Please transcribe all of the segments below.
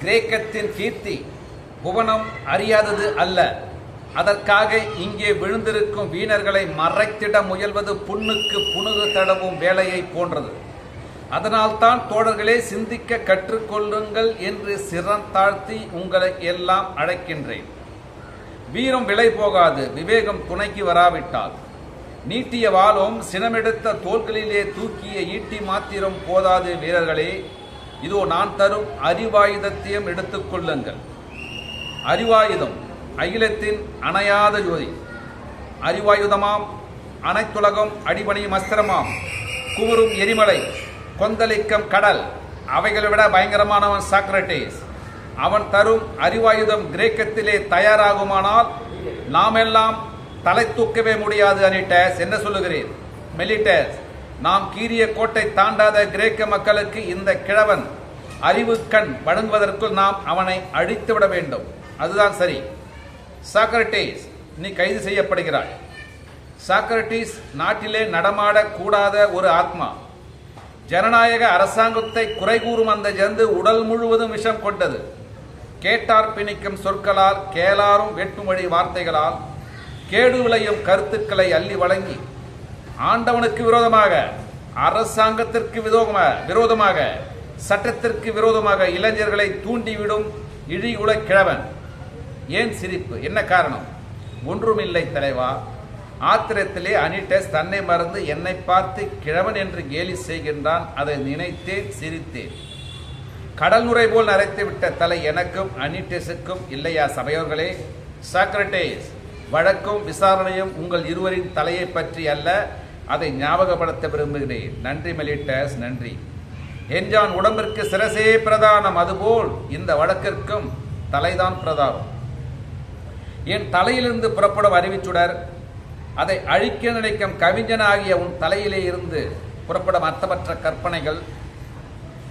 கிரேக்கத்தின் கீர்த்தி புவனம் அறியாதது அல்ல. அதற்காக இங்கே விழுந்திருக்கும் வீணர்களை மறைத்திட முயல்வது புண்ணுக்கு புணுகு தடவும் வேலையை போன்றது. அதனால்தான் தோழர்களே, சிந்திக்க கற்றுக்கொள்ளுங்கள் என்று சிரந்தாழ்த்தி உங்களை எல்லாம் அழைக்கின்றேன். வீரம் விலை போகாது, விவேகம் துணைக்கு வராவிட்டால். நீட்டிய வாளும் சினமெடுத்த தோள்களிலே தூக்கிய ஈட்டி மாத்திரம் போதாது வீரர்களே. இதோ நான் தரும் அறிவாயுதத்தையும் எடுத்துக்கொள்ளுங்கள். அறிவாயுதம் அகிலத்தின் அணையாத ஜோதி. அறிவாயுதமாம் அனைத்துலகம் அடிபணியும் அஸ்திரமாம். குமுறும் எரிமலை, கொந்தளிக்கும் கடல், அவைகளை விட பயங்கரமானவன் சாக்ரட்டிஸ். அவன் தரும் அறிவாயுதம் கிரேக்கத்திலே தயாராகுமானால் நாமெல்லாம் தலை தூக்கவே முடியாது. அனிட்டஸ், என்ன சொல்லுகிறேன்? மெலிட்டஸ், நாம் கீரிய கோட்டை தாண்டாத கிரேக்க மக்களுக்கு இந்த கிழவன் அறிவு கண் வழங்குவதற்குள் நாம் அவனை அழித்து விட வேண்டும். அதுதான் சரி. சாக்ரட்டிஸ், நீ கைது செய்யப்படுகிறாய். சாக்ரட்டிஸ் நாட்டிலே நடமாடக்கூடாத ஒரு ஆத்மா. ஜனநாயக அரசாங்கத்தை குறை கூறும் அந்த ஜந்து உடல் முழுவதும் விஷம் கொண்டது. கேட்டார் பிணிக்கும் சொற்களால், கேளாரும் வெட்டுமொழி வார்த்தைகளால் கேடு விளையும் கருத்துக்களை அள்ளி வழங்கி ஆண்டவனுக்கு விரோதமாக, அரசாங்கத்திற்கு விரோதமாக, சட்டத்திற்கு விரோதமாக இளைஞர்களை தூண்டிவிடும் இழிகுல கிழவன். ஏன் சிரிப்பு? என்ன காரணம்? ஒன்றுமில்லை தலைவா. ஆத்திரத்திலே அனிட்டஸ் தன்னை மறந்து என்னை பார்த்து கிழவன் என்று கேலி செய்கின்றான். அதை நினைத்தேன், சிரித்தேன். கடல் நுரை போல் நரைத்துவிட்ட தலை எனக்கும் அனிட்டஸுக்கும் இல்லையா சபையோர்களே? சாக்ரட்டிஸ், வழக்கும் விசாரணையும் உங்கள் இருவரின் தலையை பற்றி அல்ல, அதை ஞாபகப்படுத்த விரும்புகிறேன். நன்றி மெலிட்டஸ், நன்றி. என்ஜான் உடம்பிற்கு சிரசே பிரதானம், அதுபோல் இந்த வழக்கிற்கும் தலைதான் பிரதானம். என் தலையிலிருந்து புறப்படும் அறிவிச்சுடர், அதை அழிக்க நினைக்கும் கவிஞனாகிய உன் தலையிலே இருந்து புறப்படும் அர்த்தமற்ற கற்பனைகள்,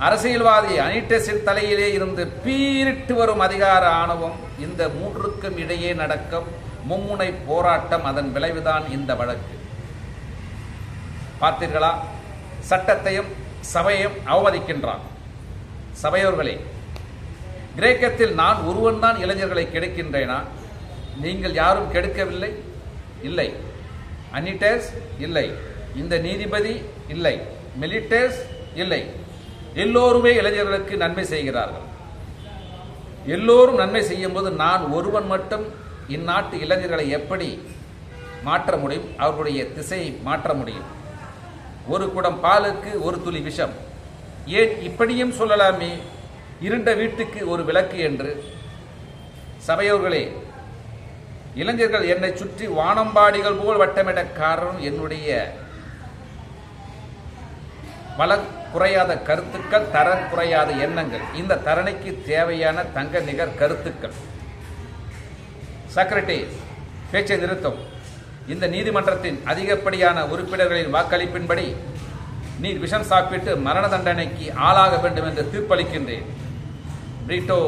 அரசியல்வாதி அனிட்டஸின் தலையிலே இருந்து பீரிட்டு வரும் அதிகார ஆணவம், இந்த மூன்றுக்கும் இடையே நடக்கும் மும்முனை போராட்டம், அதன் விளைவுதான் இந்த வழக்கு. பார்த்தீர்களா? சட்டத்தையும் சபையையும் அவமதிக்கின்றான். சபையோர்களே, கிரேக்கத்தில் நான் ஒருவன் தான் இளைஞர்களை கெடுக்கின்றேனா? நீங்கள் யாரும் கெடுக்கவில்லை. இல்லை. அனிட்டஸ் இல்லை. இந்த நீதிபதி இல்லை. மெலிட்டஸ் இல்லை. எல்லோருமே இளைஞர்களுக்கு நன்மை செய்கிறார்கள். எல்லோரும் நன்மை செய்யும் போது நான் ஒருவன் மட்டும் இந்நாட்டு இளைஞர்களை எப்படி மாற்ற முடியும்? அவர்களுடைய திசையை மாற்ற முடியும். ஒரு குடம் பாலுக்கு ஒரு துளி விஷம். ஏன் இப்படியும் சொல்லலாமே, இருண்ட வீட்டுக்கு ஒரு விளக்கு என்று. சபையோர்களே, இளைஞர்கள் என்னை சுற்றி வானம்பாடிகள் போல் வட்டமிட காரணம் என்னுடைய வளம் குறையாத கருத்துக்கள், தரம் குறையாத எண்ணங்கள், இந்த தரணிக்கு தேவையான தங்க நிகர் கருத்துக்கள். சாக்ரட்டிஸ், பேச்சை நிறுத்தும். இந்த நீதிமன்றத்தின் அதிகப்படியான உறுப்பினர்களின் வாக்களிப்பின்படி நீ விஷம் சாப்பிட்டு மரண தண்டனைக்கு ஆளாக வேண்டும் என்று தீர்ப்பளிக்கின்றேன். பிரிட்டோ,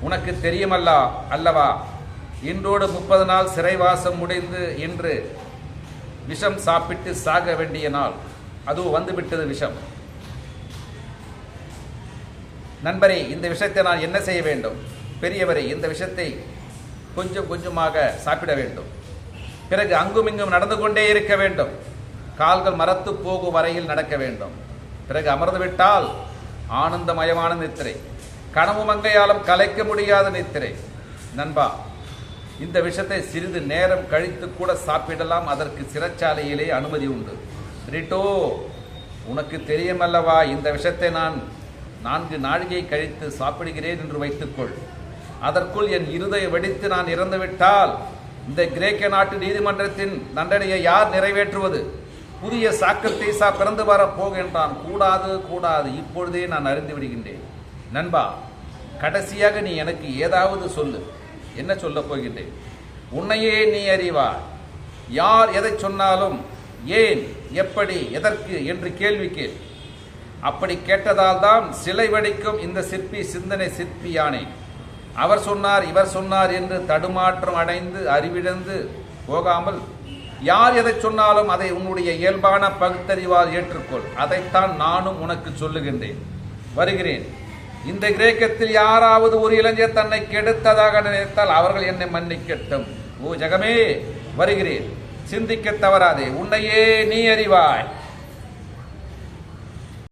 உனக்கு தெரியுமல்லா அல்லவா, இன்றோடு 30 நாள் சிறைவாசம் முடிந்து இன்று விஷம் சாப்பிட்டு சாக வேண்டிய நாள். அதுவும் வந்துவிட்டது விஷம். நண்பரே, இந்த விஷயத்தை நான் என்ன செய்ய வேண்டும்? பெரியவரே, இந்த விஷயத்தை கொஞ்சம் கொஞ்சமாக சாப்பிட வேண்டும். பிறகு அங்கும் இங்கும் நடந்து கொண்டே இருக்க வேண்டும். கால்கள் மரத்து போகும் வரையில் நடக்க வேண்டும். பிறகு அமர்ந்துவிட்டால் ஆனந்தமயமான நித்திரை, கனவு மங்கையாலும் கலைக்க முடியாத நித்திரை. நண்பா, இந்த விஷயத்தை சிறிது நேரம் கழித்து கூட சாப்பிடலாம். அதற்கு சிறைச்சாலையிலே அனுமதி உண்டு. பிரிட்டோ, உனக்கு தெரியுமல்லவா, இந்த விஷயத்தை நான் 4 நாழிகை கழித்து சாப்பிடுகிறேன் என்று வைத்துக்கொள். அதற்குள் என் இருதயம் வெடித்து நான் இறந்துவிட்டால் இந்த கிரேக்க நாட்டு நீதிமன்றத்தின் தண்டனையை யார் நிறைவேற்றுவது? புதிய சாக்ரட்டீஸா பிறந்து வர போகின்றான். கூடாது கூடாது, இப்பொழுதே நான் அறிந்து விடுகின்றேன். நண்பா, கடைசியாக நீ எனக்கு ஏதாவது சொல்லு. என்ன சொல்ல போகின்றேன்? உன்னையே நீ அறிவாய். யார் எதை சொன்னாலும் ஏன், எப்படி, எதற்கு என்று கேள்வி கேள். அப்படி கேட்டதால் தான் சிலை வடிக்கும் இந்த சிற்பி சிந்தனை சிற்பியானே. அவர் சொன்னார், இவர் சொன்னார் என்று தடுமாற்றம் அடைந்து அறிவிழந்து போகாமல் யார் எதை சொன்னாலும் அதை உன்னுடைய இயல்பான பகுத்தறிவால் ஏற்றுக்கொள். அதைத்தான் நானும் உனக்கு சொல்லுகின்றேன். வருகிறேன். இந்த கிரேக்கத்தில் யாராவது ஒரு இளைஞர் தன்னை கெடுத்ததாக நினைத்தால் அவர்கள் என்னை மன்னிக்கட்டும். ஓ ஜகமே, வருகிறேன். சிந்திக்க தவறாதே, உன்னையே நீ அறிவாய்.